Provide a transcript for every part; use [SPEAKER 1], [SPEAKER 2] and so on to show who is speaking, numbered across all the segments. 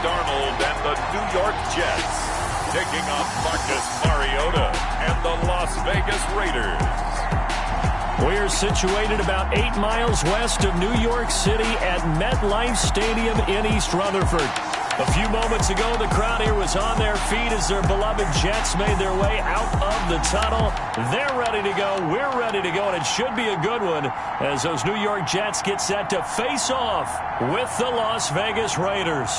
[SPEAKER 1] Darnold and the New York Jets taking on Marcus Mariota and the Las Vegas Raiders.
[SPEAKER 2] We're situated about 8 miles west of New York City at MetLife Stadium in East Rutherford. A few moments ago, the crowd here was on their feet as their beloved Jets made their way out of the tunnel. They're ready to go. We're ready to go, and it should be a good one as those New York Jets get set to face off with the Las Vegas Raiders.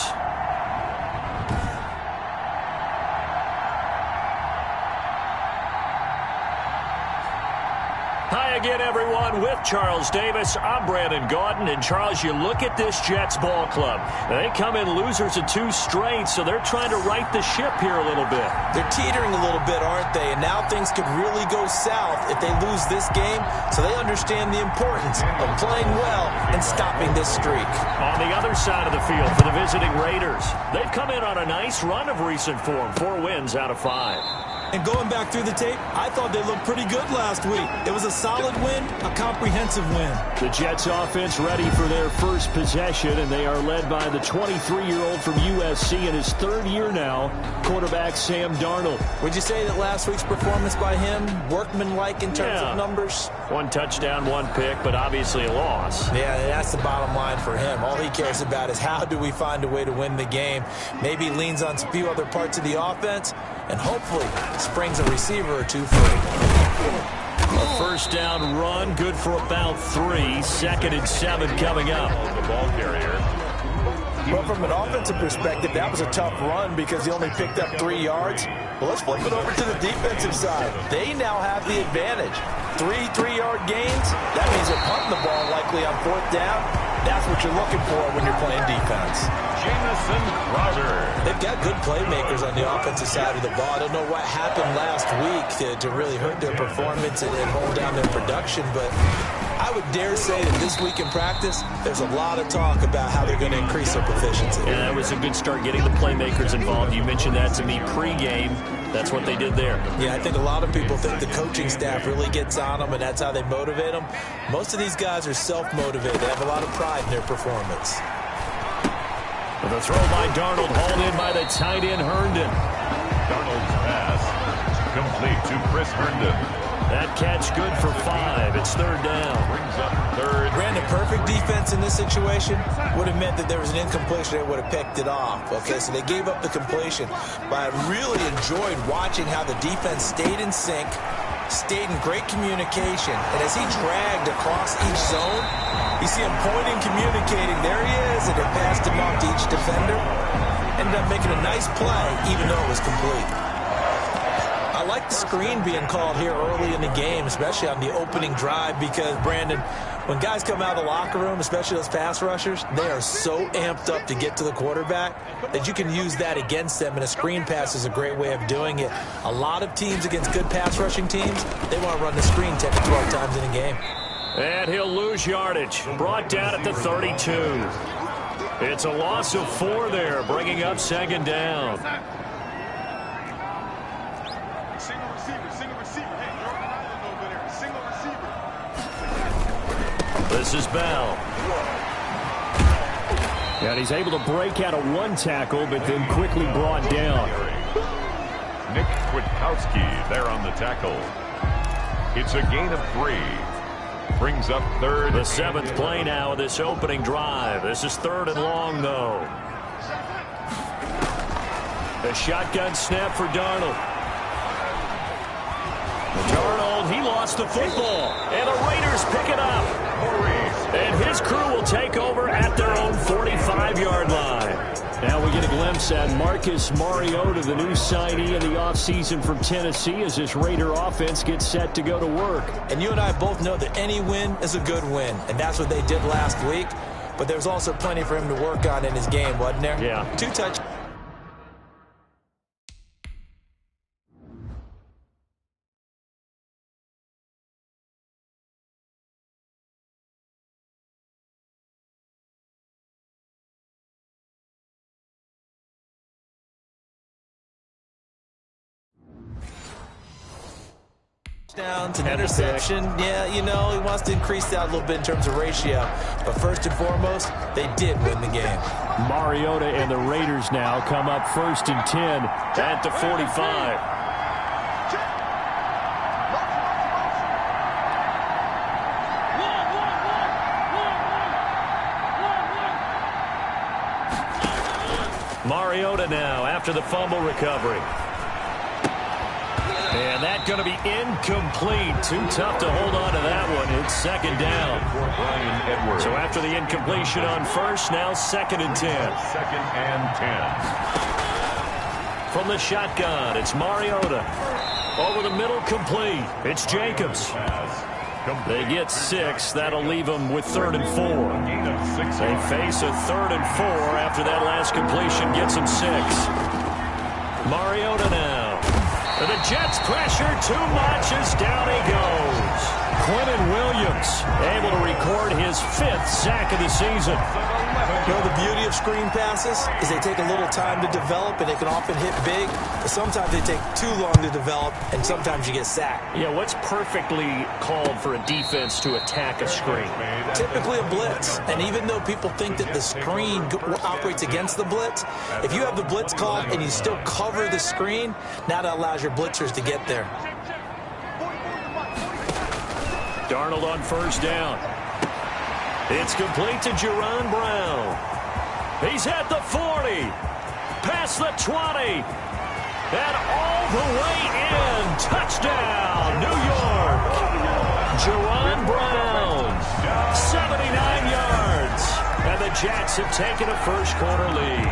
[SPEAKER 2] Hi again, everyone. With Charles Davis, I'm Brandon Gaudin. And, Charles, you look at this Jets ball club. They come in losers of 2 straight, so they're trying to right the ship here a little bit.
[SPEAKER 3] They're teetering a little bit, aren't they? And now things could really go south if they lose this game, so they understand the importance of playing well and stopping this streak.
[SPEAKER 2] On the other side of the field for the visiting Raiders, they've come in on a nice run of recent form, 4 wins out of 5.
[SPEAKER 3] And going back through the tape, I thought they looked pretty good last week. It was a solid win, a comprehensive win.
[SPEAKER 2] The Jets offense ready for their first possession, and they are led by the 23-year-old from USC in his 3rd year now, quarterback Sam Darnold.
[SPEAKER 3] Would you say that last week's performance by him, workmanlike in terms of numbers?
[SPEAKER 2] 1 touchdown, 1 pick, but obviously a loss.
[SPEAKER 3] Yeah, that's the bottom line for him. All he cares about is how do we find a way to win the game. Maybe he leans on a few other parts of the offense, and hopefully springs a receiver or 2 free.
[SPEAKER 2] A first down run, good for about 3. 2nd and 7 coming up.
[SPEAKER 1] The ball carrier.
[SPEAKER 3] Well, from an offensive perspective, that was a tough run because he only picked up 3 yards. Well, let's flip it over to the defensive side. They now have the advantage. 3 3-yard gains. That means they're punting the ball likely on 4th down. That's what you're looking for when you're playing defense.
[SPEAKER 1] Jamison Crowder.
[SPEAKER 3] They've got good playmakers on the offensive side of the ball. I don't know what happened last week to really hurt their performance and hold down their production, but I would dare say that this week in practice, there's a lot of talk about how they're going to increase their proficiency.
[SPEAKER 2] Yeah, that was a good start getting the playmakers involved. You mentioned that to me pregame. That's what they did there.
[SPEAKER 3] Yeah, I think a lot of people think the coaching staff really gets on them, and that's how they motivate them. Most of these guys are self-motivated. They have a lot of pride in their performance.
[SPEAKER 2] The throw by Darnold, hauled in by the tight end Herndon.
[SPEAKER 1] Darnold's pass complete to Chris Herndon.
[SPEAKER 2] That catch good for 5. It's 3rd down.
[SPEAKER 1] Brings up 3rd.
[SPEAKER 3] Brandon, perfect defense in this situation would have meant that there was an incompletion. They would have picked it off. Okay, so they gave up the completion. But I really enjoyed watching how the defense stayed in sync, stayed in great communication. And as he dragged across each zone, you see him pointing, communicating. There he is, and it passed him off to each defender. Ended up making a nice play, even though it was complete. I like the screen being called here early in the game, especially on the opening drive, because, Brandon, when guys come out of the locker room, especially those pass rushers, they are so amped up to get to the quarterback that you can use that against them, and a screen pass is a great way of doing it. A lot of teams against good pass rushing teams, they want to run the screen 10 to 12 times in a game.
[SPEAKER 2] And he'll lose yardage. Brought down at the 32. It's a loss of 4 there, bringing up 2nd down. This is Bell. And he's able to break out of 1 tackle, but then quickly brought down.
[SPEAKER 1] Nick Kwiatkowski there on the tackle. It's a gain of 3. Brings up 3rd.
[SPEAKER 2] The 7th play now of this opening drive. This is 3rd and long, though. A shotgun snap for Darnold. Darnold, he lost the football. And the Raiders pick it up. And his crew will take over at their own 45-yard line. Now we get a glimpse at Marcus Mariota, the new signee in the offseason from Tennessee, as this Raider offense gets set to go to work.
[SPEAKER 3] And you and I both know that any win is a good win, and that's what they did last week. But there's also plenty for him to work on in his game, wasn't there?
[SPEAKER 2] Yeah.
[SPEAKER 3] 2 touchdowns. Downs and interception. Yeah, you know, he wants to increase that a little bit in terms of ratio. But first and foremost, they did win the game.
[SPEAKER 2] Mariota and the Raiders now come up 1st and 10 at the 45. Mariota now after the fumble recovery. And that's going to be incomplete. Too tough to hold on to that one. It's 2nd down. So after the incompletion on first, now 2nd and 10.
[SPEAKER 1] 2nd and 10.
[SPEAKER 2] From the shotgun, it's Mariota. Over the middle, complete. It's Jacobs. They get 6. That'll leave them with 3rd and 4. They face a 3rd and 4 after that last completion gets them 6. Mariota now. And the Jets pressure too much as down he goes. Quentin Williams able to record his 5th sack of the season.
[SPEAKER 3] You know, the beauty of screen passes is they take a little time to develop, and they can often hit big. But sometimes they take too long to develop, and sometimes you get sacked.
[SPEAKER 2] Yeah, what's perfectly called for a defense to attack a screen?
[SPEAKER 3] Typically a blitz. And even though people think that the screen operates against the blitz, if you have the blitz called and you still cover the screen, now that allows your blitzers to get there.
[SPEAKER 2] Darnold on 1st down. It's complete to Jerron Brown. He's at the 40. Past the 20. And all the way in. Touchdown, New York. Jerron Brown. 79 yards. And the Jets have taken a first-quarter lead.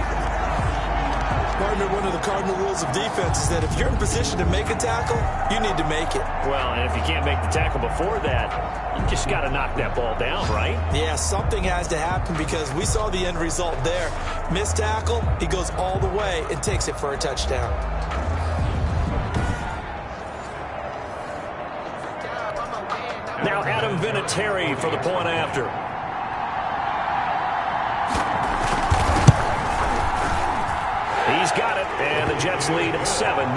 [SPEAKER 3] Partner, one of the cardinal rules of defense is that if you're in position to make a tackle, you need to make it.
[SPEAKER 2] Well, and if you can't make the tackle before that, you just got to knock that ball down, right?
[SPEAKER 3] Yeah, something has to happen because we saw the end result there. Missed tackle, he goes all the way and takes it for a touchdown.
[SPEAKER 2] Now Adam Vinatieri for the point after. He's got it, and the Jets lead 7-0.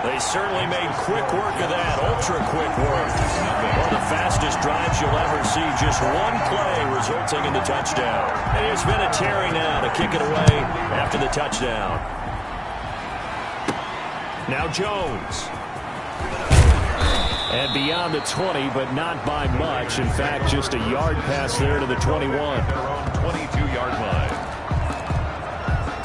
[SPEAKER 2] They certainly made quick work of that, ultra-quick work. One of the fastest drives you'll ever see, just one play resulting in the touchdown. And here's Vinatieri now to kick it away after the touchdown. Now Jones. And beyond the 20, but not by much. In fact, just a yard pass there to the 21.
[SPEAKER 1] Their own 22-yard line.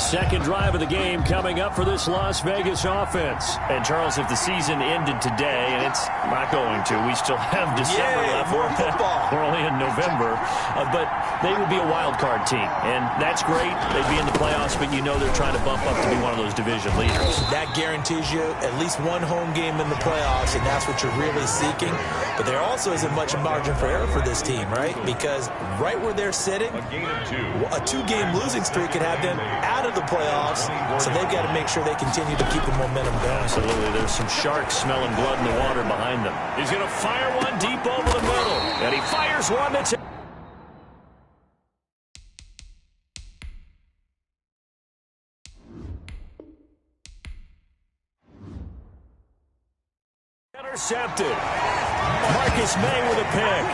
[SPEAKER 2] Second drive of the game coming up for this Las Vegas offense. And, Charles, if the season ended today, and it's not going to, we still have December left.
[SPEAKER 3] More football.
[SPEAKER 2] We're only in November. But they would be a wild card team. And that's great. They'd be in the playoffs, but you know they're trying to bump up to be one of those division leaders.
[SPEAKER 3] That guarantees you at least one home game in the playoffs, and that's what you're really seeking. But there also isn't much margin for error for this team, right? Because right where they're sitting, a 2-game losing streak could have them out of the playoffs, so they've got to make sure they continue to keep the momentum going.
[SPEAKER 2] Absolutely. There's some sharks smelling blood in the water behind them. He's going to fire one deep over the middle, and he fires one that's intercepted. Marcus May with a pick.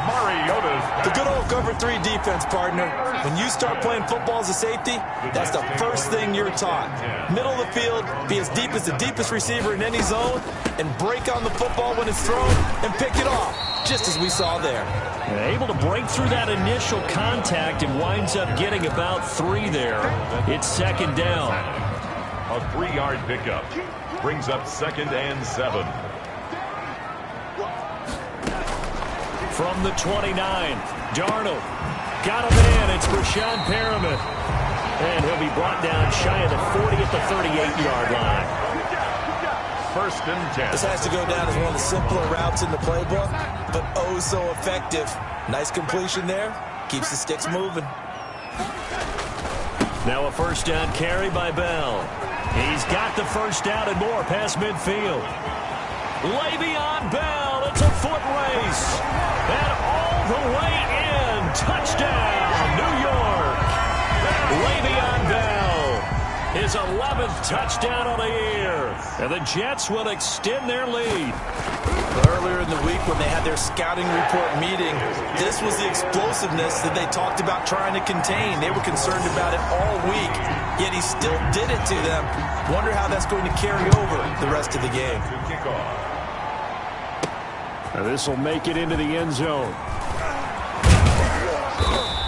[SPEAKER 1] Mariota's
[SPEAKER 3] The good old cover 3 defense, partner. When you start playing football as a safety, that's the first thing you're taught. Middle of the field, be as deep as the deepest receiver in any zone, and break on the football when it's thrown and pick it off, just as we saw there.
[SPEAKER 2] And able to break through that initial contact and winds up getting about 3 there. It's 2nd down.
[SPEAKER 1] a 3-yard pickup. Brings up 2nd and 7.
[SPEAKER 2] From the 29, Darnold got him in. It's Breshad Perriman. And he'll be brought down shy of the 40 at the 38-yard line.
[SPEAKER 1] 1st and 10.
[SPEAKER 3] This has to go down as one of the simpler routes in the playbook, but oh so effective. Nice completion there. Keeps the sticks moving.
[SPEAKER 2] Now a 1st down carry by Bell. He's got the 1st down and more past midfield. Le'Veon Bell. It's a foot race. And all the way in. Touchdown, New York. Le'Veon Bell. His his 11th touchdown of the year. And the Jets will extend their lead.
[SPEAKER 3] Earlier in the week when they had their scouting report meeting, this was the explosiveness that they talked about trying to contain. They were concerned about it all week, yet he still did it to them. Wonder how that's going to carry over the rest of the game.
[SPEAKER 2] And this will make it into the end zone.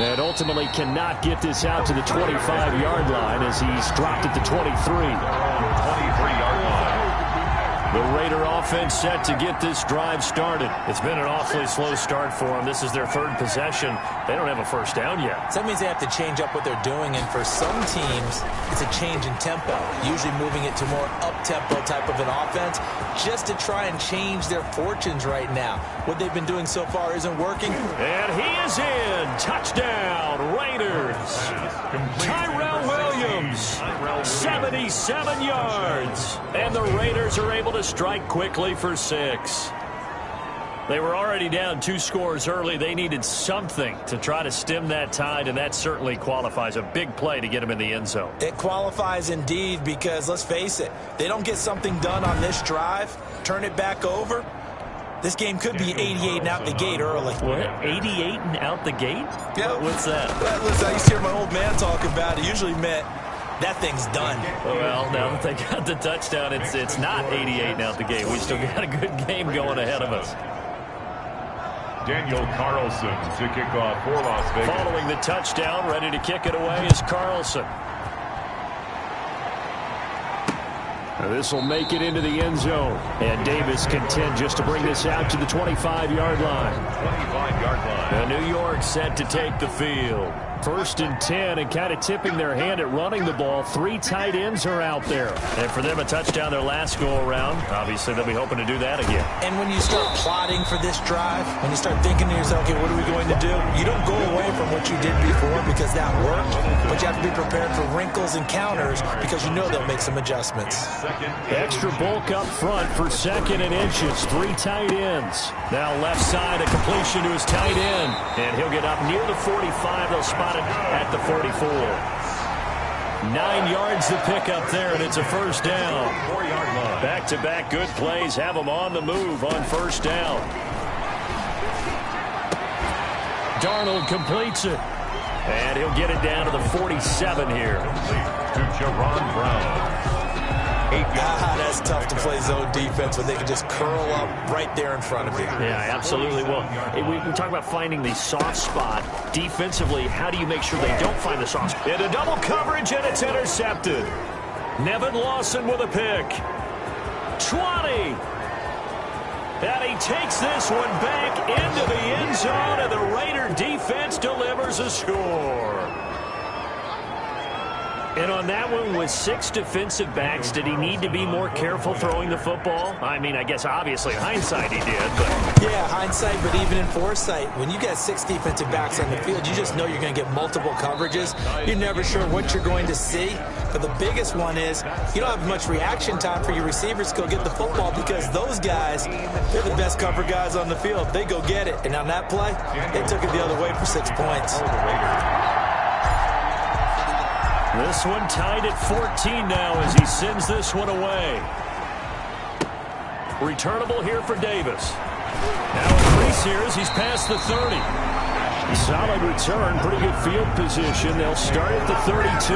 [SPEAKER 2] And ultimately cannot get this out to the 25-yard line as he's dropped at the 23.
[SPEAKER 1] 23-yard line.
[SPEAKER 2] The Raider offense set to get this drive started. It's been an awfully slow start for them. This is their third possession. They don't have a first down yet.
[SPEAKER 3] So that means they have to change up what they're doing, and for some teams, it's a change in tempo, usually moving it to more up-tempo type of an offense just to try and change their fortunes right now. What they've been doing so far isn't working.
[SPEAKER 2] And he is in. Touchdown, Raiders. Tyrell Williams, 77 yards. And the Raiders are able to strike quickly for 6. They were already down 2 scores early. They needed something to try to stem that tide, and that certainly qualifies. A big play to get them in the end zone.
[SPEAKER 3] It qualifies indeed because, let's face it, they don't get something done on this drive, turn it back over, this game could be 88 and out the gate early.
[SPEAKER 2] What? 88 and out the gate?
[SPEAKER 3] Yeah.
[SPEAKER 2] What's that?
[SPEAKER 3] Listen, I used to hear my old man talk about it. Usually meant that thing's done.
[SPEAKER 2] Well, now that they got the touchdown, it's not 88 and out the gate. We still got a good game going ahead of us.
[SPEAKER 1] Daniel Carlson to kick off for Las Vegas.
[SPEAKER 2] Following the touchdown, ready to kick it away is Carlson. This will make it into the end zone. And Davis content just to bring this out to the 25-yard line.
[SPEAKER 1] 25-yard line.
[SPEAKER 2] And New York set to take the field. 1st and 10, and kind of tipping their hand at running the ball. 3 tight ends are out there. And for them, a touchdown their last go-around. Obviously, they'll be hoping to do that again.
[SPEAKER 3] And when you start plotting for this drive, when you start thinking to yourself, okay, what are we going to do? You don't go away from what you did before because that worked, but you have to be prepared for wrinkles and counters because you know they'll make some adjustments.
[SPEAKER 2] Extra bulk up front for 2nd and inches. 3 tight ends. Now left side, a completion to his tight end. And he'll get up near the 45. They'll spot it at the 44. 9 yards to pick up there, and it's a first down.
[SPEAKER 1] 4-yard line.
[SPEAKER 2] Back-to-back good plays have them on the move on first down. Darnold completes it. And he'll get it down to the 47 here.
[SPEAKER 1] To Jaron Brown. 8 yards.
[SPEAKER 3] That's tough to play zone defense when they can just curl up right there in front of you.
[SPEAKER 2] Yeah, absolutely. Well, we talk about finding the soft spot. Defensively, how do you make sure they don't find the soft spot? Into double coverage, and it's intercepted. Nevin Lawson with a pick. 20. And he takes this one back into the end zone, and the Raider defense delivers a score. And on that one, with 6 defensive backs, did he need to be more careful throwing the football? I mean, I guess obviously in hindsight he did, but...
[SPEAKER 3] Yeah, hindsight, but even in foresight, when you got 6 defensive backs on the field, you just know you're going to get multiple coverages. You're never sure what you're going to see. But the biggest one is you don't have much reaction time for your receivers to go get the football because those guys, they're the best cover guys on the field. They go get it. And on that play, they took it the other way for 6 points.
[SPEAKER 2] This one tied at 14 now as he sends this one away. Returnable here for Davis. Now increase here as he's past the 30. Solid return, pretty good field position. They'll start at the 32.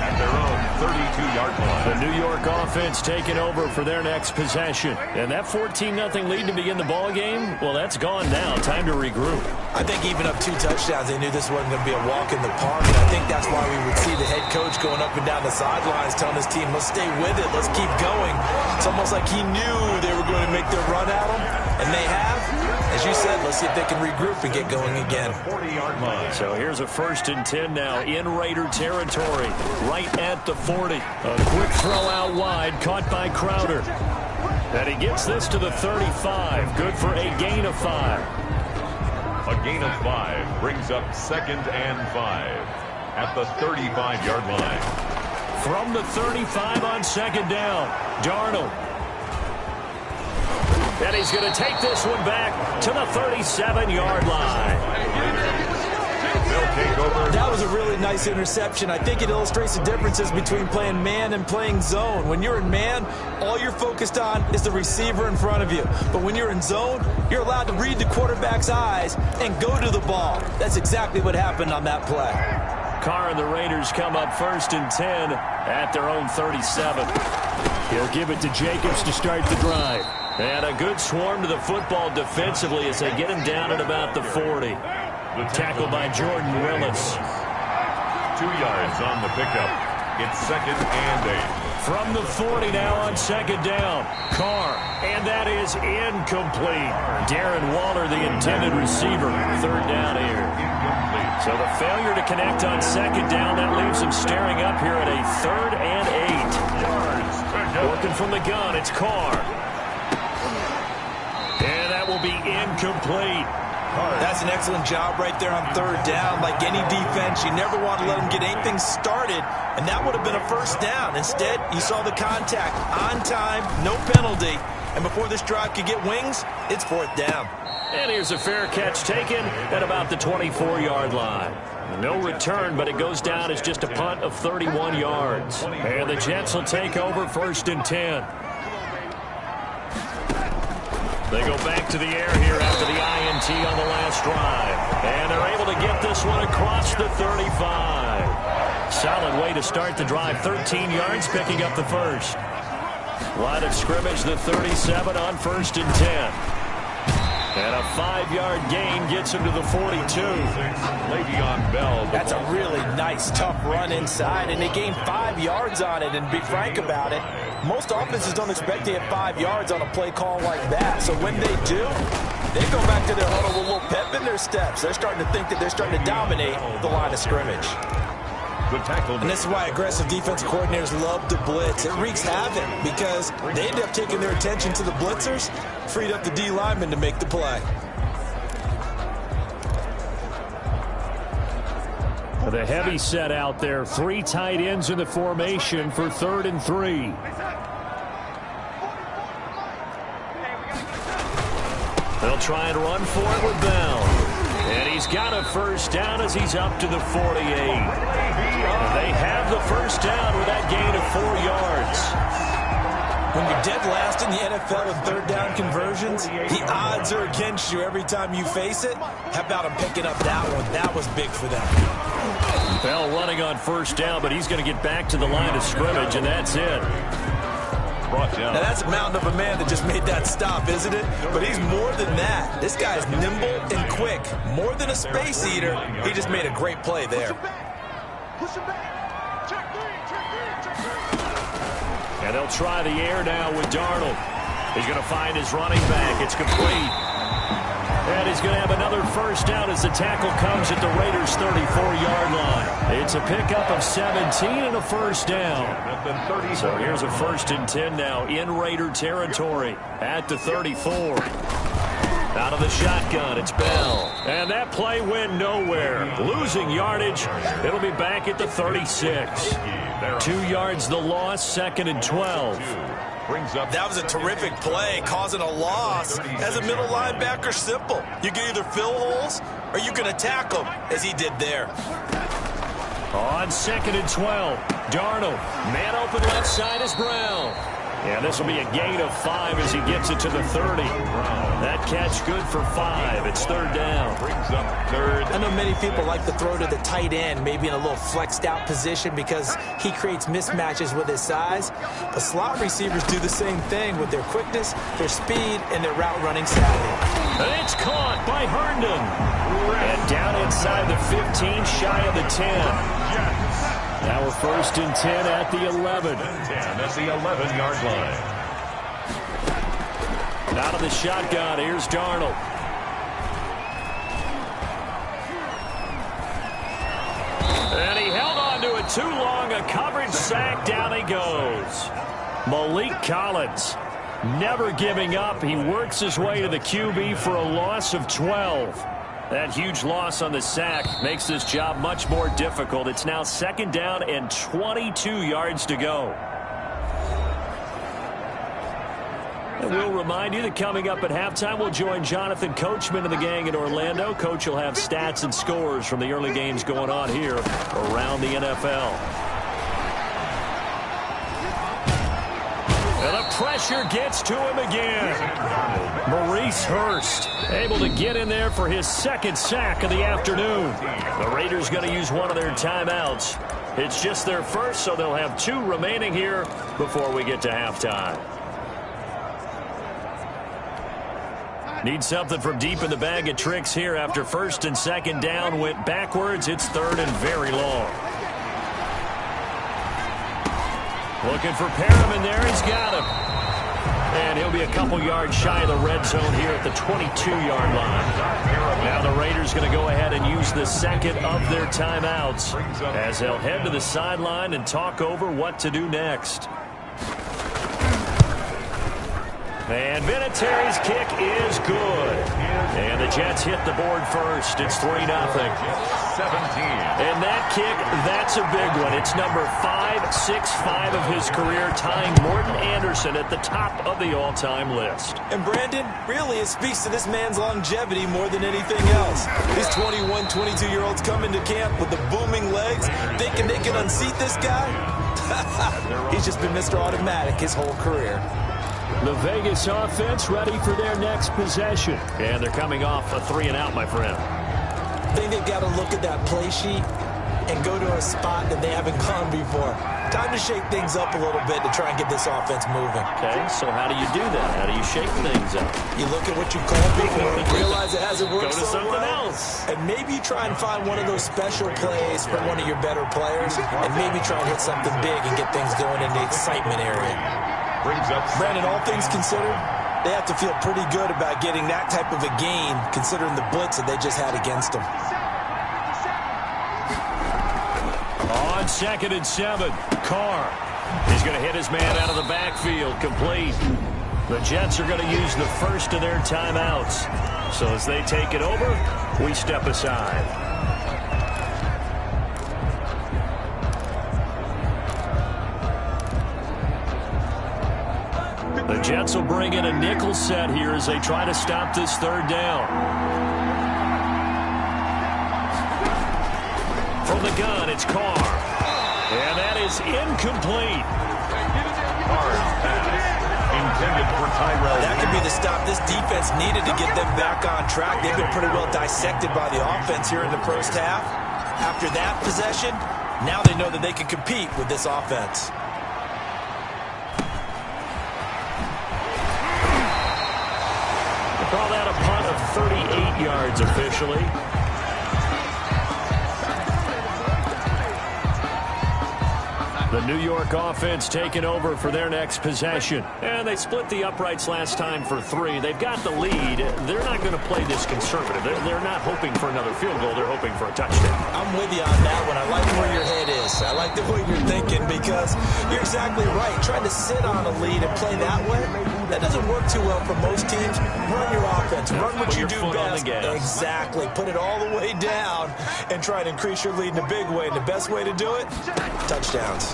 [SPEAKER 1] At their own 32-yard line.
[SPEAKER 2] The New York offense taking over for their next possession. And that 14-0 lead to begin the ball game, well, that's gone now. Time to regroup.
[SPEAKER 3] I think even up 2 touchdowns, they knew this wasn't going to be a walk in the park. And I think that's why we would see the head coach going up and down the sidelines telling his team, let's stay with it, let's keep going. It's almost like he knew they were going to make their run at him, and they have. As you said, let's see if they can regroup and get going again.
[SPEAKER 1] 40-yard line.
[SPEAKER 2] So here's a 1st and 10 now in Raider territory, right at the 40. A quick throw out wide, caught by Crowder. And he gets this to the 35. Good for a gain of 5.
[SPEAKER 1] A gain of 5 brings up 2nd and 5 at the 35-yard line.
[SPEAKER 2] From the 35 on 2nd down, Darnold. And he's going to take this one back to the 37-yard line.
[SPEAKER 1] They'll take over.
[SPEAKER 3] That was a really nice interception. I think it illustrates the differences between playing man and playing zone. When you're in man, all you're focused on is the receiver in front of you. But when you're in zone, you're allowed to read the quarterback's eyes and go to the ball. That's exactly what happened on that play.
[SPEAKER 2] Carr and the Raiders come up 1st and 10 at their own 37. He'll give it to Jacobs to start the drive. And a good swarm to the football defensively as they get him down at about the 40. Tackled by Jordan Willis.
[SPEAKER 1] 2 yards on the pickup. It's 2nd and 8.
[SPEAKER 2] From the 40 now on 2nd down. Carr, and that is incomplete. Darren Waller, the intended receiver. 3rd down here.
[SPEAKER 1] Incomplete.
[SPEAKER 2] So the failure to connect on 2nd down, that leaves him staring up here at a 3rd and 8. Working from the gun, it's Carr. And that will be incomplete.
[SPEAKER 3] That's an excellent job right there on 3rd down. Like any defense, you never want to let them get anything started, and that would have been a 1st down. Instead, you saw the contact on time, no penalty, and before this drive could get wings, it's 4th down.
[SPEAKER 2] And here's a fair catch taken at about the 24-yard line. No return, but it goes down as just a punt of 31 yards. And the Jets will take over 1st and 10. They go back to the air here after the INT on the last drive. And they're able to get this one across the 35. Solid way to start the drive. 13 yards, picking up the 1st. Line of scrimmage, the 37 on 1st and 10. And a 5-yard gain gets him to the 42.
[SPEAKER 1] Le'Veon Bell.
[SPEAKER 3] That's a really nice, tough run inside, and they gained 5 yards on it. And to be frank about it, most offenses don't expect to get 5 yards on a play call like that. So when they do, they go back to their huddle with a little pep in their steps. They're starting to think that they're starting to dominate the line of scrimmage.
[SPEAKER 1] The tackle.
[SPEAKER 3] And this is why aggressive defensive coordinators love to blitz. It wreaks havoc because they end up taking their attention to the blitzers, freed up the D lineman to make the play.
[SPEAKER 2] The heavy set out there. 3 tight ends in the formation for 3rd and 3. They'll try and run for it with Bell. And he's got a 1st down as he's up to the 48. They have the 1st down with that gain of 4 yards.
[SPEAKER 3] When you're dead last in the NFL in 3rd down conversions, the odds are against you every time you face it. How about him picking up that one? That was big for them.
[SPEAKER 2] Bell running on 1st down, but he's going to get back to the line of scrimmage, and that's it.
[SPEAKER 1] Brought down.
[SPEAKER 3] Now, that's a mountain of a man that just made that stop, isn't it? But he's more than that. This guy's nimble and quick. More than a space eater, he just made a great play there.
[SPEAKER 2] And they'll try the air now with Darnold. He's going to find his running back. It's complete. And he's going to have another 1st down as the tackle comes at the Raiders' 34-yard line. It's a pickup of 17 and a 1st down. So here's a 1st and 10 now in Raider territory at the 34. Out of the shotgun, it's Bell. And that play went nowhere. Losing yardage. It'll be back at the 36. 2 yards the loss, 2nd and 12.
[SPEAKER 3] That was a terrific play, causing a loss. As a middle linebacker, simple. You can either fill holes or you can attack them, as he did there.
[SPEAKER 2] On 2nd and 12, Darnold. Man open left side is Brown. And this will be a gain of 5 as he gets it to the 30. That catch good for 5. It's 3rd down.
[SPEAKER 1] Brings up 3rd.
[SPEAKER 3] I know many people like to throw to the tight end, maybe in a little flexed out position because he creates mismatches with his size. But slot receivers do the same thing with their quickness, their speed, and their route running savvy.
[SPEAKER 2] And it's caught by Herndon. And down inside the 15, shy of the 10. Now we're 1st and 10 at the 11.
[SPEAKER 1] That's the 11-yard line.
[SPEAKER 2] Out of the shotgun, here's Darnold. And he held on to it too long. A coverage sack. Down he goes. Malik Collins never giving up. He works his way to the QB for a loss of 12. That huge loss on the sack makes this job much more difficult. It's now 2nd down and 22 yards to go. And we'll remind you that coming up at halftime, we'll join Jonathan Coachman and the gang in Orlando. Coach will have stats and scores from the early games going on here around the NFL. And the pressure gets to him again. Maurice Hurst able to get in there for his second sack of the afternoon. The Raiders going to use one of their timeouts. It's just their first, so they'll have 2 remaining here before we get to halftime. Need something from deep in the bag of tricks here after first and second down went backwards. It's third and very long. Looking for Perriman there. He's got him. And he'll be a couple yards shy of the red zone here at the 22-yard line. Now the Raiders going to go ahead and use the second of their timeouts as they'll head to the sideline and talk over what to do next. And Vinatieri's kick is good. And the Jets hit the board first. It's 3-0. 17. And that kick, that's a big one. It's number 565 of his career, tying Morton Anderson at the top of the all-time list.
[SPEAKER 3] And Brandon, really, it speaks to this man's longevity more than anything else. These 21, 22-year-olds come into camp with the booming legs, thinking they can unseat this guy. He's just been Mr. Automatic his whole career.
[SPEAKER 2] The Vegas offense ready for their next possession. And they're coming off a 3-and-out, my friend.
[SPEAKER 3] I think they've got to look at that play sheet and go to a spot that they haven't gone before. Time to shake things up a little bit to try and get this offense moving.
[SPEAKER 2] Okay, so how do you do that? How do you shake things up?
[SPEAKER 3] You look at what you called before, realize it hasn't worked
[SPEAKER 2] so well. Go to something else.
[SPEAKER 3] And maybe you try and find one of those special plays from one of your better players, and maybe try and hit something big and get things going in the excitement area. Brandon, all things considered, they have to feel pretty good about getting that type of a gain, considering the blitz that they just had against them.
[SPEAKER 2] On 2nd and 7, Carr. He's going to hit his man out of the backfield, complete. The Jets are going to use the first of their timeouts. So as they take it over, we step aside. The Jets will bring in a nickel set here as they try to stop this third down. From the gun, it's Carr. And that is incomplete.
[SPEAKER 1] Carr's pass intended for Tyrell.
[SPEAKER 3] That could be the stop this defense needed to get them back on track. They've been pretty well dissected by the offense here in the first half. After that possession, now they know that they can compete with this offense.
[SPEAKER 2] Call that a punt of 38 yards officially. The New York offense taking over for their next possession. And they split the uprights last time for 3. They've got the lead. They're not going to play this conservative. They're not hoping for another field goal. They're hoping for a touchdown.
[SPEAKER 3] I'm with you on that one. I like where your head is. I like the way you're thinking because you're exactly right. Trying to sit on a lead and play that way, that doesn't work too well for most teams. Run your offense. Run what you do best. Exactly. Put it all the way down and try to increase your lead in a big way. And the best way to do it, touchdowns.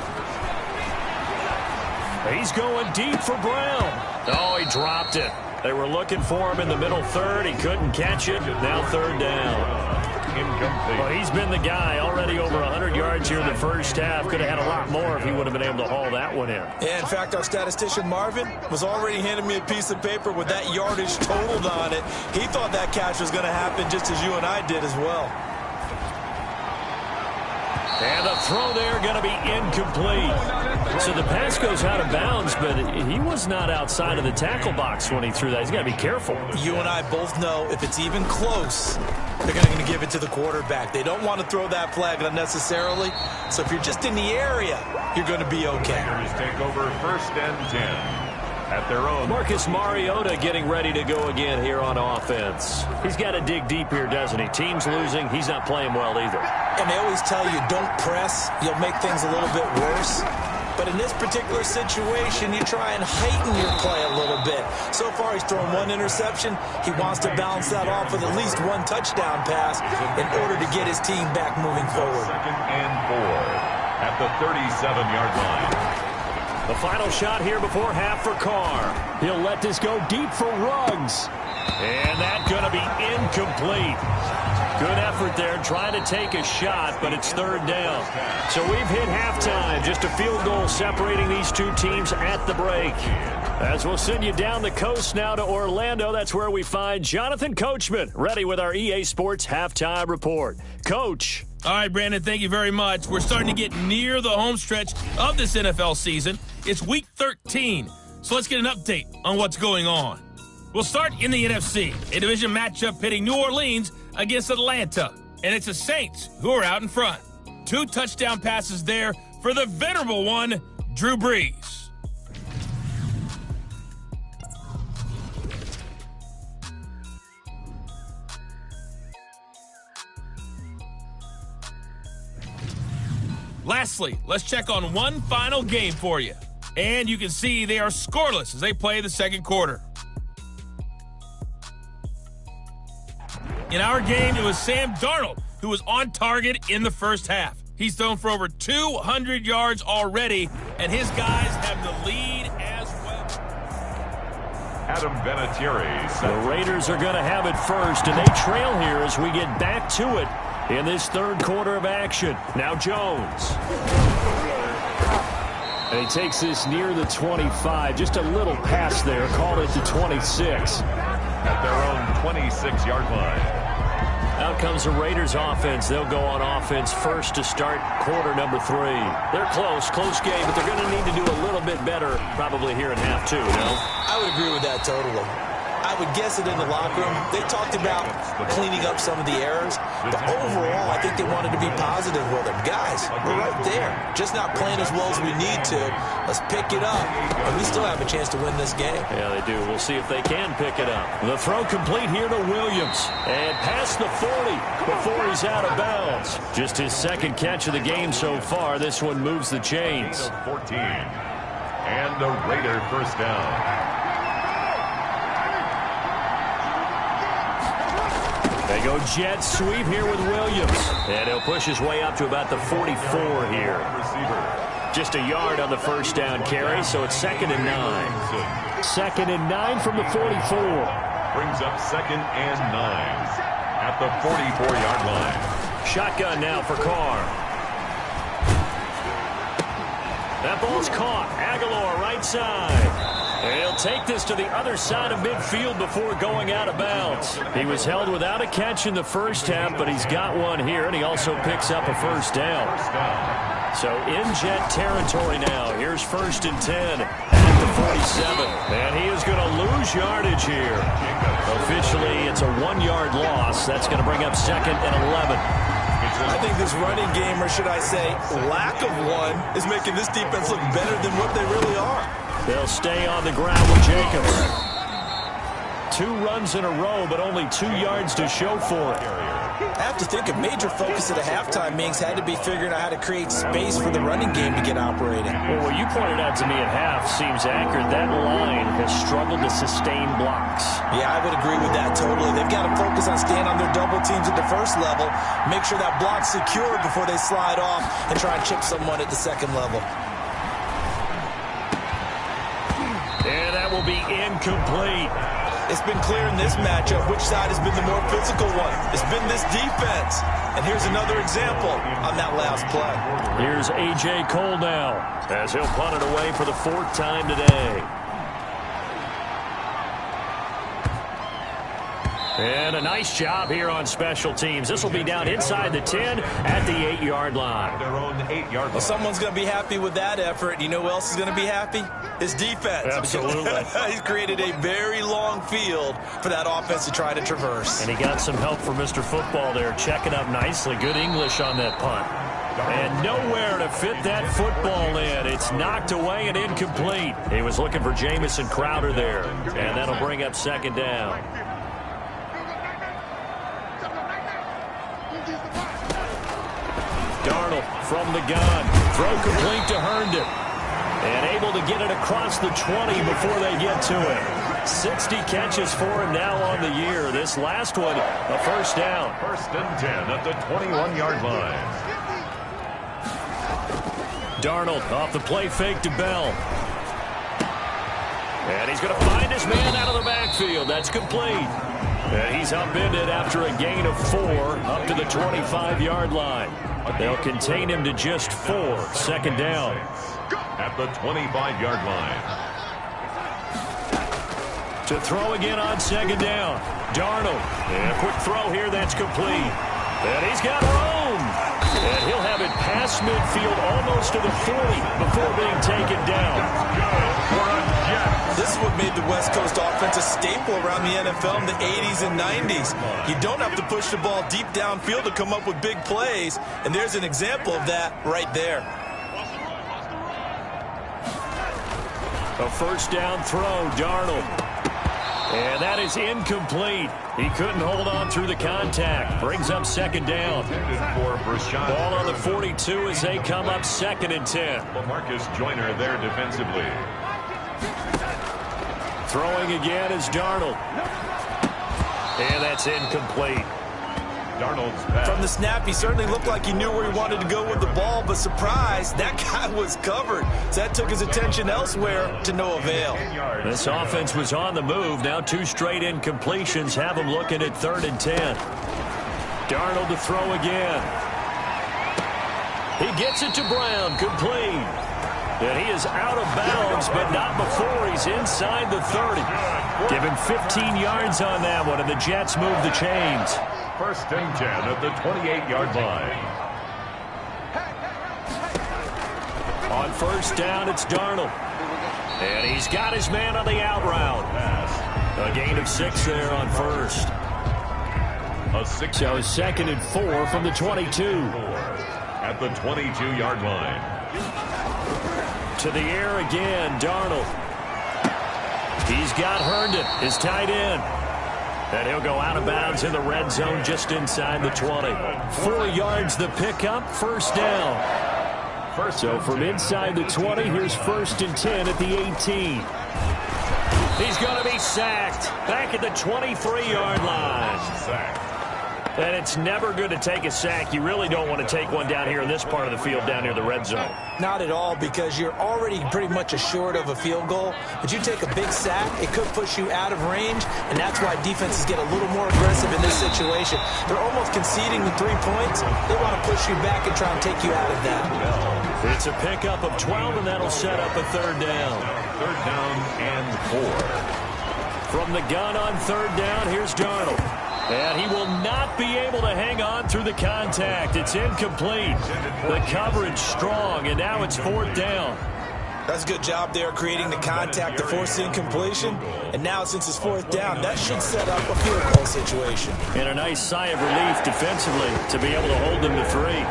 [SPEAKER 2] He's going deep for Brown. Oh, he dropped it. They were looking for him in the middle third. He couldn't catch it. Now third down.
[SPEAKER 1] Incomplete.
[SPEAKER 2] Well, he's been the guy already over 100 yards here in the first half. Could have had a lot more if he would have been able to haul that one in.
[SPEAKER 3] Yeah, in fact, our statistician Marvin was already handing me a piece of paper with that yardage totaled on it. He thought that catch was going to happen just as you and I did as well.
[SPEAKER 2] And the throw there going to be incomplete. So the pass goes out of bounds, but he was not outside of the tackle box when he threw that. He's got to be careful.
[SPEAKER 3] You and I both know if it's even close, they're going to give it to the quarterback. They don't want to throw that flag unnecessarily. So if you're just in the area, you're going to be okay.
[SPEAKER 1] Raiders take over 1st and 10. At their own.
[SPEAKER 2] Marcus Mariota getting ready to go again here on offense. He's got to dig deep here, doesn't he? Team's losing. He's not playing well either.
[SPEAKER 3] And they always tell you, don't press. You'll make things a little bit worse. But in this particular situation, you try and heighten your play a little bit. So far, he's thrown 1 interception. He wants to balance that off with at least 1 touchdown pass in order to get his team back moving forward.
[SPEAKER 1] 2nd and 4 at the 37-yard line.
[SPEAKER 2] The final shot here before half for Carr. He'll let this go deep for Ruggs. And that's going to be incomplete. Good effort there trying to take a shot, but it's third down. So we've hit halftime. Just a field goal separating these two teams at the break. As we'll send you down the coast now to Orlando, that's where we find Jonathan Coachman, ready with our EA Sports Halftime Report. Coach.
[SPEAKER 4] All right, Brandon, thank you very much. We're starting to get near the home stretch of this NFL season. It's Week 13, so let's get an update on what's going on. We'll start in the NFC, a division matchup pitting New Orleans against Atlanta, and it's the Saints who are out in front. 2 touchdown passes there for the venerable one, Drew Brees. Lastly, let's check on one final game for you. And you can see they are scoreless as they play the second quarter. In our game, it was Sam Darnold who was on target in the first half. He's thrown for over 200 yards already, and his guys have the lead as well.
[SPEAKER 1] Adam Vinatieri.
[SPEAKER 2] The Raiders are going to have it first, and they trail here as we get back to it in this third quarter of action. Now Jones. And he takes this near the 25. Just a little pass there. Called it the 26.
[SPEAKER 1] At their own 26-yard line.
[SPEAKER 2] Out comes the Raiders offense. They'll go on offense first to start quarter number 3. They're close game, but they're going to need to do a little bit better probably here in half 2, no?
[SPEAKER 3] I would agree with that totally. I would guess it in the locker room. They talked about cleaning up some of the errors, but overall, I think they wanted to be positive with them. Guys, we're right there. Just not playing as well as we need to. Let's pick it up, and we still have a chance to win this game.
[SPEAKER 2] Yeah, they do. We'll see if they can pick it up. The throw complete here to Williams, and past the 40 before he's out of bounds. Just his second catch of the game so far. This one moves the chains.
[SPEAKER 1] 14, and a Raider first down.
[SPEAKER 2] They go jet sweep here with Williams. And he'll push his way up to about the 44 here. Just a yard on the first down carry, so it's 2nd and 9. 2nd and 9 from the 44.
[SPEAKER 1] Brings up 2nd and 9 at the 44-yard line.
[SPEAKER 2] Shotgun now for Carr. That ball's caught. Aguilar right side. And he'll take this to the other side of midfield before going out of bounds. He was held without a catch in the first half, but he's got one here, and he also picks up a first down. So in jet territory now. Here's 1st and 10 at the 47. And he is going to lose yardage here. Officially, it's a 1-yard loss. That's going to bring up 2nd and 11.
[SPEAKER 3] I think this running game, or should I say lack of one, is making this defense look better than what they really are.
[SPEAKER 2] They'll stay on the ground with Jacobs. 2 runs in a row, but only 2 yards to show for it.
[SPEAKER 3] I have to think a major focus at a halftime means had to be figuring out how to create space for the running game to get operating.
[SPEAKER 2] Well, what you pointed out to me at half seems accurate. That line has struggled to sustain blocks.
[SPEAKER 3] Yeah, I would agree with that totally. They've got to focus on staying on their double teams at the first level, make sure that block's secure before they slide off and try and chip someone at the second level.
[SPEAKER 2] And that will be incomplete.
[SPEAKER 3] It's been clear in this matchup which side has been the more physical one. It's been this defense. And here's another example on that last play.
[SPEAKER 2] Here's A.J. Cole now as he'll punt it away for the 4th time today. And a nice job here on special teams. This will be down inside the 10 at the 8-yard line.
[SPEAKER 1] Their own 8-yard line.
[SPEAKER 3] Well, someone's going to be happy with that effort. You know who else is going to be happy? His defense.
[SPEAKER 2] Absolutely.
[SPEAKER 3] He's created a very long field for that offense to try to traverse.
[SPEAKER 2] And he got some help from Mr. Football there, checking up nicely. Good English on that punt. And nowhere to fit that football in. It's knocked away and incomplete. He was looking for Jamison Crowder there. And that'll bring up 2nd down. Darnold from the gun. Throw complete to Herndon. And able to get it across the 20 before they get to it. 60 catches for him now on the year. This last one, a first down.
[SPEAKER 1] 1st and 10 at the 21-yard line.
[SPEAKER 2] Darnold off the play fake to Bell. And he's going to find his man out of the backfield. That's complete. And he's upended after a gain of 4 up to the 25-yard line. They'll contain him to just 4. Second down.
[SPEAKER 1] At the 25-yard line.
[SPEAKER 2] To throw again on second down. Darnold. And a quick throw here. That's complete. And he's got room. And he'll have it past midfield almost to the 40 before being taken down.
[SPEAKER 3] This is what made the West Coast offense a staple around the NFL in the 80s and 90s. You don't have to push the ball deep downfield to come up with big plays, and there's an example of that right there.
[SPEAKER 2] A first down throw, Darnold. And that is incomplete. He couldn't hold on through the contact. Brings up second down. Ball on the 42 as they come up 2nd and 10.
[SPEAKER 1] Marcus Joyner there defensively.
[SPEAKER 2] Throwing again is Darnold. And that's incomplete.
[SPEAKER 1] Darnold's pass.
[SPEAKER 3] From the snap, he certainly looked like he knew where he wanted to go with the ball, but surprise, that guy was covered. So that took his attention elsewhere to no avail.
[SPEAKER 2] This offense was on the move. Now 2 straight incompletions have him looking at 3rd and 10. Darnold to throw again. He gets it to Brown, complete. And he is out of bounds, but not before he's inside the 30. Give him 15 yards on that one, and the Jets move the chains.
[SPEAKER 1] 1st and 10 at the 28-yard line.
[SPEAKER 2] On first down, it's Darnold. And he's got his man on the out route. A gain of 6 there on first. So 2nd and 4 from the 22.
[SPEAKER 1] At the 22-yard line.
[SPEAKER 2] To the air again, Darnold. He's got Herndon, his tight end. And he'll go out of bounds in the red zone just inside the 20. 4 yards the pickup, first down. So from inside the 20, here's 1st and 10 at the 18. He's going to be sacked back at the 23-yard line. And it's never good to take a sack. You really don't want to take one down here in this part of the field down near the red zone.
[SPEAKER 3] Not at all, because you're already pretty much assured of a field goal. But you take a big sack, it could push you out of range, and that's why defenses get a little more aggressive in this situation. They're almost conceding the 3 points. They want to push you back and try and take you out of that.
[SPEAKER 2] It's a pickup of 12, and that'll set up a 3rd down.
[SPEAKER 1] 3rd down and 4.
[SPEAKER 2] From the gun on 3rd down, here's Darnold. And he will not be able to hang on through the contact. It's incomplete. The coverage strong, and now it's 4th down.
[SPEAKER 3] That's a good job there creating the contact to force the incompletion. And now since it's 4th down, that should set up a field goal situation.
[SPEAKER 2] And a nice sigh of relief defensively to be able to hold them to 3.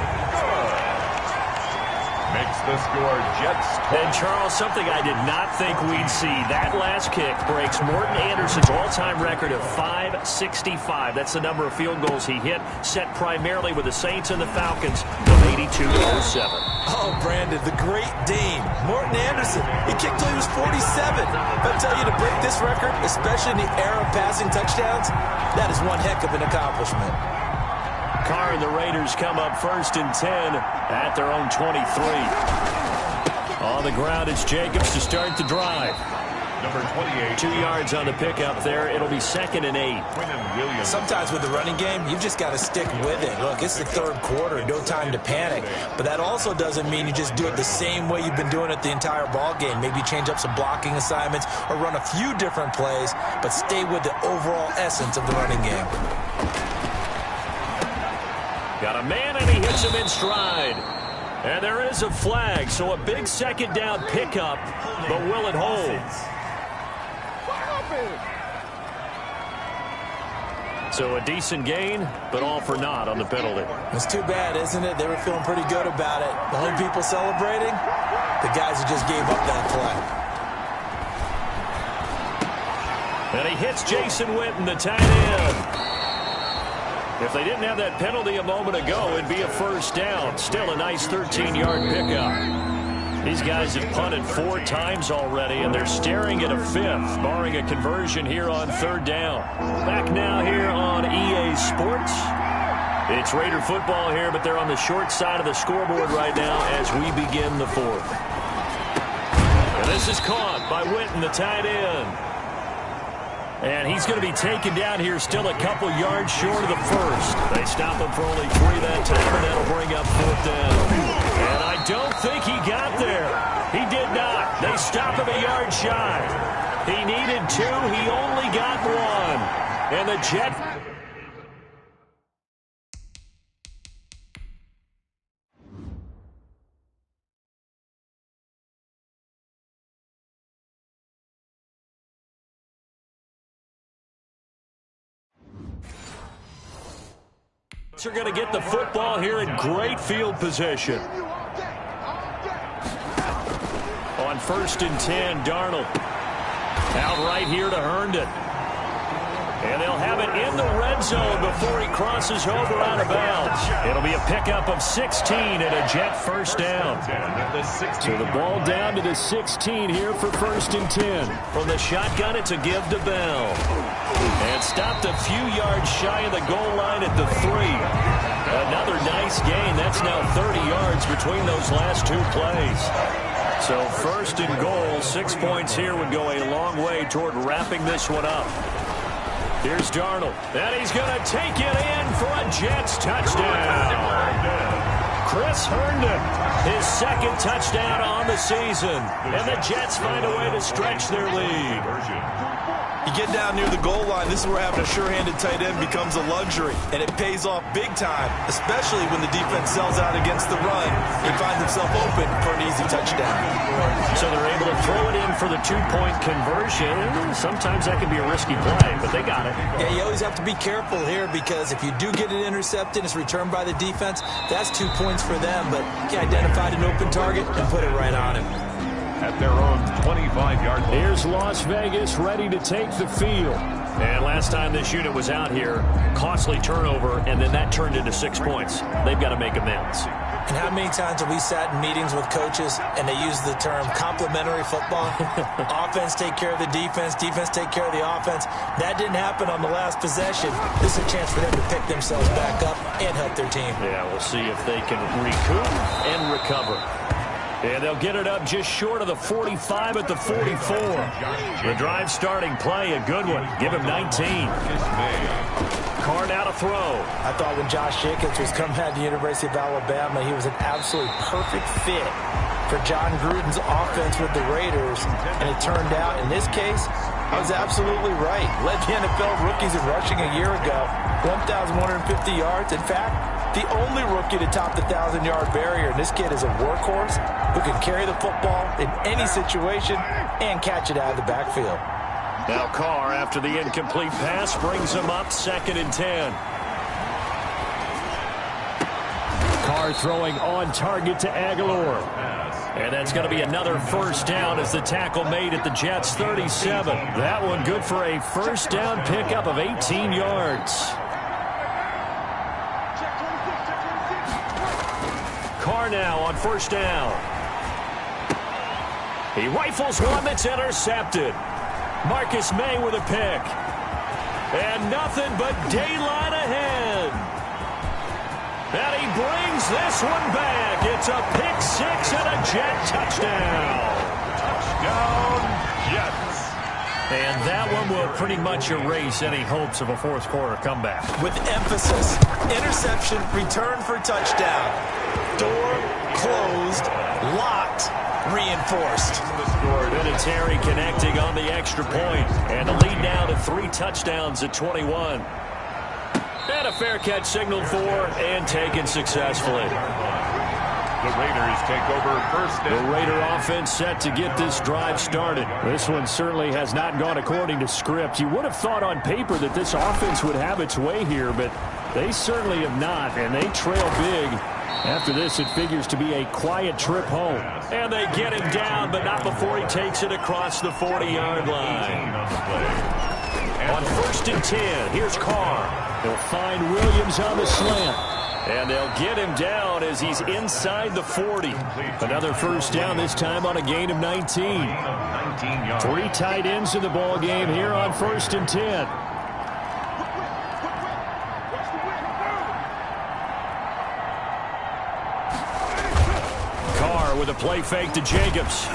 [SPEAKER 1] Makes the score Jets.
[SPEAKER 2] And Charles, something I did not think we'd see. That last kick breaks Morten Andersen's all-time record of 565. That's the number of field goals he hit, set primarily with the Saints and the Falcons of 82-07.
[SPEAKER 3] Oh, Brandon, the Great Dane, Morten Andersen. He kicked till he was 47. But I tell you, to break this record, especially in the era of passing touchdowns, that is one heck of an accomplishment.
[SPEAKER 2] Carr and the Raiders come up 1st and 10 at their own 23. On the ground, it's Jacobs to start the drive.
[SPEAKER 1] Number 28.
[SPEAKER 2] 2 yards on the pickup there. It'll be 2nd and 8.
[SPEAKER 3] Sometimes with the running game, you've just got to stick with it. Look, it's the 3rd quarter, no time to panic. But that also doesn't mean you just do it the same way you've been doing it the entire ball game. Maybe change up some blocking assignments or run a few different plays, but stay with the overall essence of the running game.
[SPEAKER 2] Got a man, and he hits him in stride. And there is a flag, so a big 2nd down pickup, but will it hold? So a decent gain, but all for naught on the penalty.
[SPEAKER 3] It's too bad, isn't it? They were feeling pretty good about it. The only people celebrating, the guys who just gave up that play.
[SPEAKER 2] And he hits Jason Witten, the tight end. If they didn't have that penalty a moment ago, it'd be a 1st down. Still a nice 13-yard pickup. These guys have punted 4 times already, and they're staring at a 5th, barring a conversion here on 3rd down. Back now here on EA Sports. It's Raider football here, but they're on the short side of the scoreboard right now as we begin the fourth. And this is caught by Witten, the tight end. And he's going to be taken down here still a couple yards short of the first. They stop him for only 3 that time, and that'll bring up 4th down. And I don't think he got there. He did not. They stop him a yard shy. He needed 2. He only got 1. And the Jets... are going to get the football here in great field position. On 1st and 10, Darnold. Out right here to Herndon. And they'll have it in the red zone before he crosses over out of bounds. It'll be a pickup of 16 and a Jet first down. So the ball down to the 16 here for 1st and 10. From the shotgun, it's a give to Bell. And stopped a few yards shy of the goal line at the 3. Another nice gain. That's now 30 yards between those last 2 plays. So 1st and goal, 6 points here would go a long way toward wrapping this one up. Here's Darnold. And he's going to take it in for a Jets touchdown. Chris Herndon, his 2nd touchdown on the season. And the Jets find a way to stretch their lead.
[SPEAKER 3] You get down near the goal line, this is where having a sure-handed tight end becomes a luxury, and it pays off big time, especially when the defense sells out against the run. He finds himself open for an easy touchdown.
[SPEAKER 2] So they're able to throw it in for the 2-point conversion. Sometimes that can be a risky play, but they got it.
[SPEAKER 3] Yeah, you always have to be careful here because if you do get it intercepted, it's returned by the defense, that's 2 points for them, but he identified an open target and put it right on him.
[SPEAKER 1] At their own 25-yard line.
[SPEAKER 2] Here's Las Vegas ready to take the field. And last time this unit was out here, costly turnover, and then that turned into 6 points. They've got to make amends.
[SPEAKER 3] And how many times have we sat in meetings with coaches and they use the term complementary football? Offense take care of the defense, defense take care of the offense. That didn't happen on the last possession. This is a chance for them to pick themselves back up and help their team.
[SPEAKER 2] Yeah, we'll see if they can recoup and recover. And they'll get it up just short of the 45 at the 44. The drive starting play, a good one. Give him 19. Carr now to throw.
[SPEAKER 3] I thought when Josh Jacobs was coming out of the University of Alabama, he was an absolutely perfect fit for John Gruden's offense with the Raiders. And it turned out, in this case, I was absolutely right. Led the NFL rookies in rushing a year ago. 1,150 yards. In fact, the only rookie to top the 1,000-yard barrier. And this kid is a workhorse who can carry the football in any situation and catch it out of the backfield.
[SPEAKER 2] Now Carr, after the incomplete pass, brings him up 2nd and 10. Carr throwing on target to Aguilar. And that's going to be another first down as the tackle made at the Jets' 37. That one good for a first down pickup of 18 yards. Carr now on first down. He rifles one that's intercepted. Marcus May with a pick. And nothing but daylight ahead. And he brings this one back. It's a pick 6 and a Jet touchdown.
[SPEAKER 1] Touchdown, Jets.
[SPEAKER 2] And that one will pretty much erase any hopes of a fourth quarter comeback.
[SPEAKER 3] With emphasis, interception, return for touchdown. Door closed, locked, reinforced.
[SPEAKER 2] Vinatieri connecting on the extra point. And the lead now to 3 touchdowns at 21. And a fair catch signaled for and taken successfully.
[SPEAKER 1] The Raiders take over first.
[SPEAKER 2] The Raider offense set to get this drive started. This one certainly has not gone according to script. You would have thought on paper that this offense would have its way here, but they certainly have not, and they trail big. After this, it figures to be a quiet trip home. And they get him down, but not before he takes it across the 40-yard line. On 1st and 10, here's Carr. They'll find Williams on the slant. And they'll get him down as he's inside the 40. Another first down, this time on a gain of 19. 3 tight ends in the ball game here on 1st and 10. with a play fake to Jacobs.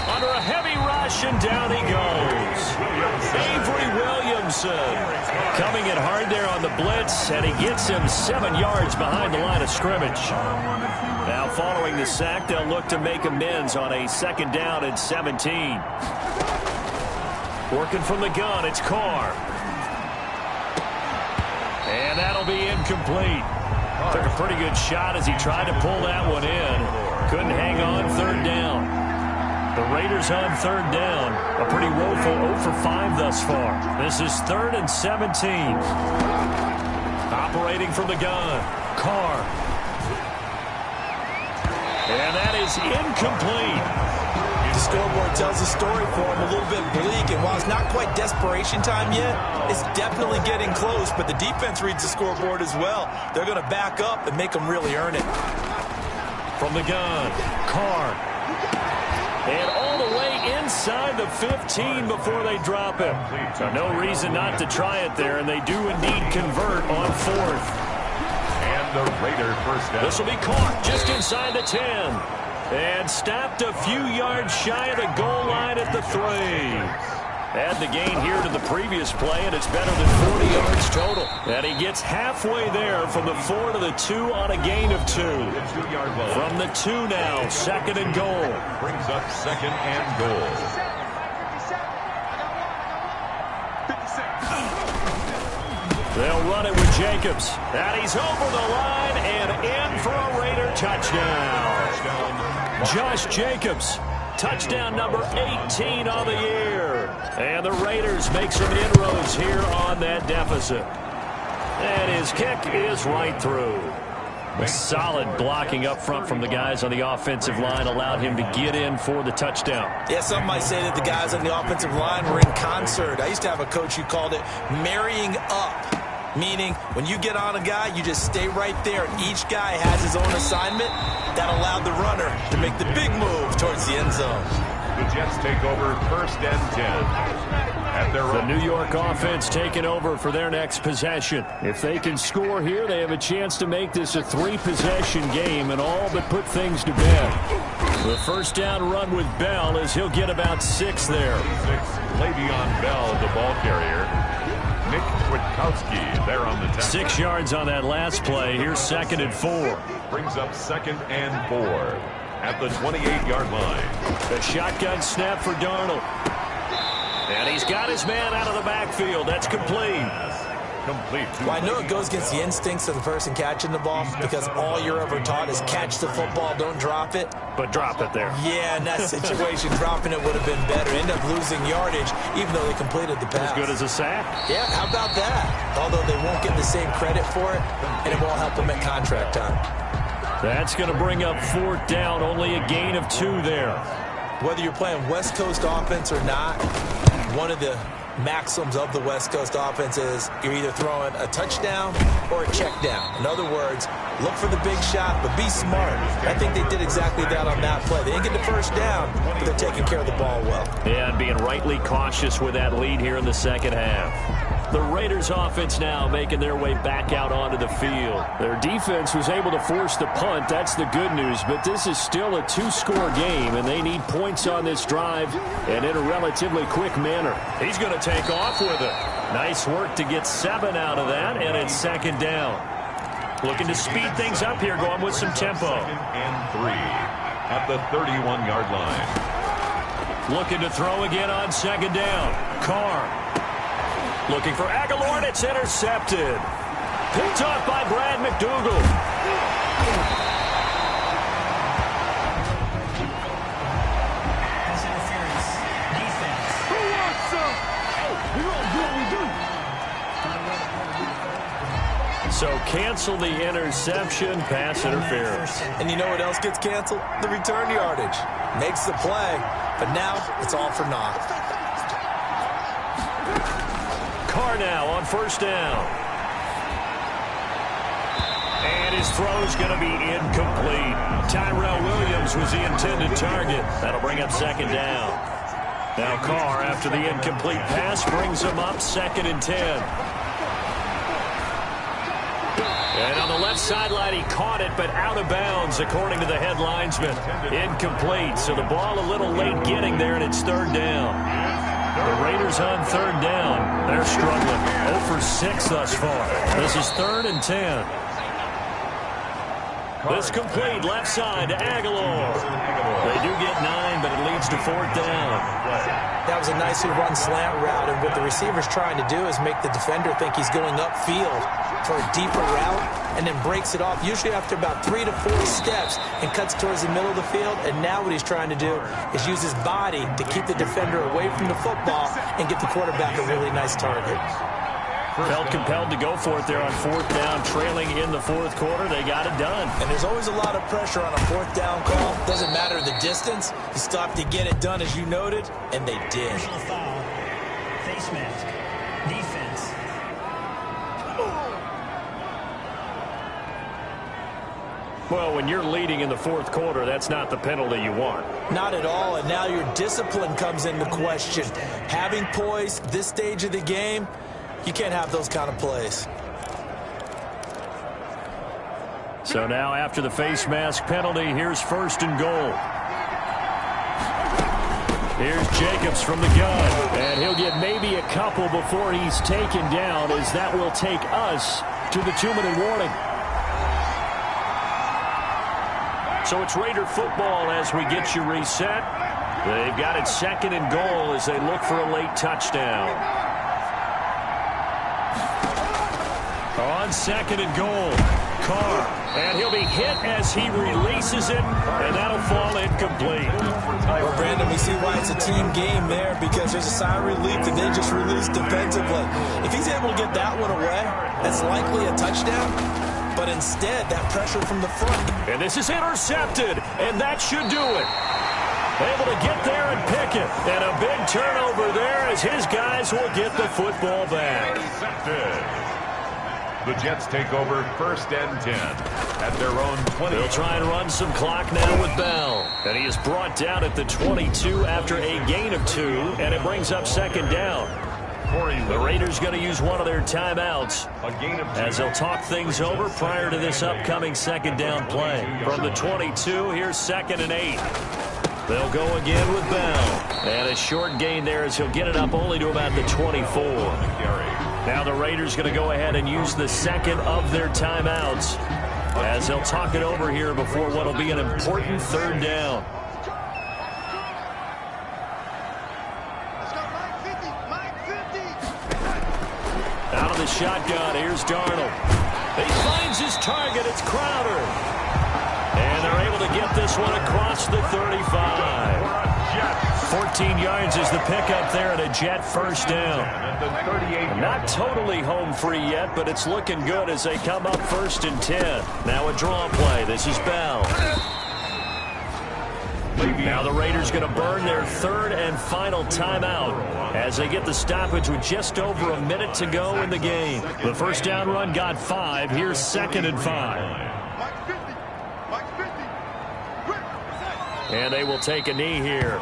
[SPEAKER 2] Under a heavy rush, and down he goes. Avery Williamson coming in hard there on the blitz, and he gets him 7 yards behind the line of scrimmage. Now following the sack, they'll look to make amends on a 2nd down and 17. Working from the gun, it's Carr. And that'll be incomplete. Took a pretty good shot as he tried to pull that one in. Couldn't hang on 3rd down. The Raiders on 3rd down. A pretty woeful 0 for 5 thus far. This is 3rd and 17. Operating from the gun, Carr. And that is incomplete.
[SPEAKER 3] The scoreboard tells the story for him, a little bit bleak, and while it's not quite desperation time yet, it's definitely getting close, but the defense reads the scoreboard as well. They're going to back up and make them really earn it.
[SPEAKER 2] From the gun, Carr. And all the way inside the 15 before they drop him. So no reason not to try it there, and they do indeed convert on 4th.
[SPEAKER 1] And the Raider first down.
[SPEAKER 2] This will be caught just inside the 10. And stopped a few yards shy of the goal line at the 3. Add the gain here to the previous play, and it's better than 40 yards total. And he gets halfway there from the 4 to the 2 on a gain of 2. From the 2 now, 2nd and goal.
[SPEAKER 1] Brings up 2nd and goal.
[SPEAKER 2] They'll run it with Jacobs. And he's over the line and in for a Raider touchdown. Josh Jacobs, touchdown number 18 on the year. And the Raiders make some inroads here on that deficit. And his kick is right through. A solid blocking up front from the guys on the offensive line allowed him to get in for the touchdown.
[SPEAKER 3] Yeah, some might say that the guys on the offensive line were in concert. I used to have a coach who called it marrying up. Meaning, when you get on a guy, you just stay right there, and each guy has his own assignment. That allowed the runner to make the big move towards the end zone.
[SPEAKER 1] The Jets take over 1st and 10. At their
[SPEAKER 2] the New York offense taking over for their next possession. If they can score here, they have a chance to make this a 3-possession game and all but put things to bed. The 1st down run with Bell as he'll get about 6 there.
[SPEAKER 1] 6, Le'Veon Bell, the ball carrier. Nick Kwiatkowski there on the tackle.
[SPEAKER 2] 6 yards on that last play. Here's 2nd and 4.
[SPEAKER 1] Brings up 2nd and 4 at the 28-yard line.
[SPEAKER 2] The shotgun snap for Darnold. And he's got his man out of the backfield. That's complete.
[SPEAKER 1] Complete.
[SPEAKER 3] Well, I know it goes against the instincts of the person catching the ball because all you're ever taught is catch the football, don't drop it.
[SPEAKER 2] But drop it there.
[SPEAKER 3] Yeah, in that situation, dropping it would have been better. End up losing yardage, even though they completed the pass.
[SPEAKER 2] As good as a sack.
[SPEAKER 3] Yeah, how about that? Although they won't get the same credit for it, and it won't help them at contract time.
[SPEAKER 2] That's going to bring up 4th down. Only a gain of 2 there.
[SPEAKER 3] Whether you're playing West Coast offense or not, one of the maxims of the West Coast offense is you're either throwing a touchdown or a check down. In other words, look for the big shot, but be smart. I think they did exactly that on that play. They didn't get the 1st down, but they're taking care of the ball well.
[SPEAKER 2] Yeah, and being rightly cautious with that lead here in the 2nd half. The Raiders offense now making their way back out onto the field. Their defense was able to force the punt. That's the good news, but this is still a 2-score game, and they need points on this drive and in a relatively quick manner. He's going to take off with it. Nice work to get 7 out of that, and it's 2nd down. Looking to speed things up here, going with some tempo.
[SPEAKER 1] 2nd and 3 at the 31-yard line.
[SPEAKER 2] Looking to throw again on 2nd down. Carr. Looking for Aguilar, and it's intercepted. Picked off by Brad McDougal.
[SPEAKER 5] Pass interference. Defense.
[SPEAKER 2] So cancel the interception, pass interference.
[SPEAKER 3] And you know what else gets canceled? The return yardage. Makes the play, but now it's all for naught.
[SPEAKER 2] Carr now on 1st down. And his throw's going to be incomplete. Tyrell Williams was the intended target. That'll bring up 2nd down. Now Carr, after the incomplete pass, brings him up 2nd and 10. And on the left sideline, he caught it, but out of bounds, according to the head linesman. Incomplete, so the ball a little late getting there, and it's third down. The Raiders on third down. They're struggling. 0 for 6 thus far. This is 3rd and 10. This complete left side to Aguilar. They do get 9, but it leads to 4th down.
[SPEAKER 3] That was a nicely run slant route, and what the receiver's trying to do is make the defender think he's going upfield for a deeper route, and then breaks it off, usually after about 3 to 4 steps, and cuts towards the middle of the field. And now what he's trying to do is use his body to keep the defender away from the football and get the quarterback a really nice target.
[SPEAKER 2] Felt compelled to go for it there on 4th down, trailing in the 4th quarter. They got it done.
[SPEAKER 3] And there's always a lot of pressure on a 4th down call. Doesn't matter the distance. You still have to get it done, as you noted, and they did.
[SPEAKER 5] Personal foul. Face mask. Defense.
[SPEAKER 2] Well, when you're leading in the 4th quarter, that's not the penalty you want.
[SPEAKER 3] Not at all, and now your discipline comes into question. Having poise this stage of the game, you can't have those kind of plays.
[SPEAKER 2] So now after the face mask penalty, here's 1st and goal. Here's Jacobs from the gun, and he'll get maybe a couple before he's taken down, as that will take us to the 2-minute warning. So it's Raider football as we get you reset. They've got it 2nd and goal as they look for a late touchdown. On 2nd and goal, Carr, and he'll be hit as he releases it, and that'll fall incomplete.
[SPEAKER 3] Well, Brandon, we see why it's a team game there, because there's a sigh of relief that they just released defensively. If he's able to get that one away, that's likely a touchdown. But instead, that pressure from the front.
[SPEAKER 2] And this is intercepted, and that should do it. Able to get there and pick it. And a big turnover there as his guys will get the football back.
[SPEAKER 1] The Jets take over 1st and 10 at their own 20.
[SPEAKER 2] They'll try and run some clock now with Bell. And he is brought down at the 22 after a gain of 2, and it brings up 2nd down. The Raiders going to use one of their timeouts as they'll talk things over prior to this upcoming 2nd down play. From the 22, here's 2nd and 8. They'll go again with Bell. And a short gain there as he'll get it up only to about the 24. Now the Raiders going to go ahead and use the 2nd of their timeouts as they'll talk it over here before what will be an important 3rd down. Out of the shotgun, here's Darnold. He finds his target, it's Crowder. And they're able to get this one across the 35. 14 yards is the pickup there at a Jet 1st down. Not totally home free yet, but it's looking good as they come up 1st and 10. Now a draw play. This is Bell. Now the Raiders going to burn their 3rd and final timeout as they get the stoppage with just over a minute to go in the game. The 1st down run got 5. Here's 2nd and 5. And they will take a knee here.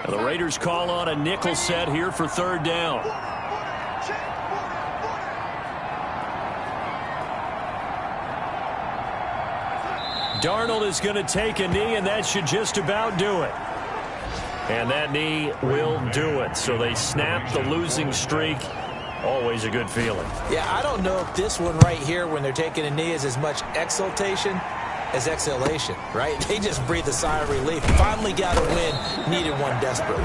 [SPEAKER 2] The Raiders call on a nickel set here for 3rd down. Darnold is going to take a knee, and that should just about do it. And that knee will do it. So they snap the losing streak. Always a good feeling.
[SPEAKER 3] Yeah, I don't know if this one right here, when they're taking a knee, is as much exultation as exhalation, right? They just breathe a sigh of relief. Finally got a win, needed one desperately.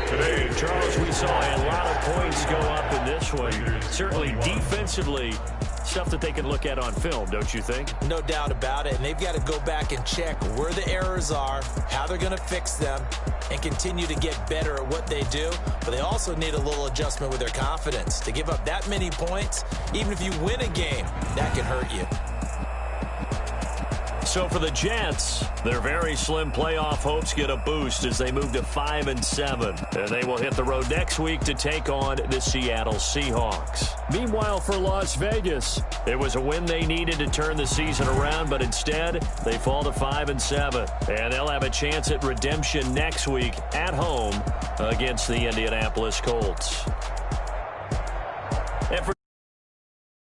[SPEAKER 2] Today, Charles, we saw a lot of points go up in this one. Certainly defensively, stuff that they can look at on film, don't you think?
[SPEAKER 3] No doubt about it, and they've got to go back and check where the errors are, how they're going to fix them, and continue to get better at what they do. But they also need a little adjustment with their confidence. To give up that many points, even if you win a game, that can hurt you.
[SPEAKER 2] so for the Jets, their very slim playoff hopes get a boost as they move to 5-7. And they will hit the road next week to take on the Seattle Seahawks. Meanwhile, for Las Vegas, it was a win they needed to turn the season around, but instead, they fall to 5-7. And they'll have a chance at redemption next week at home against the Indianapolis Colts.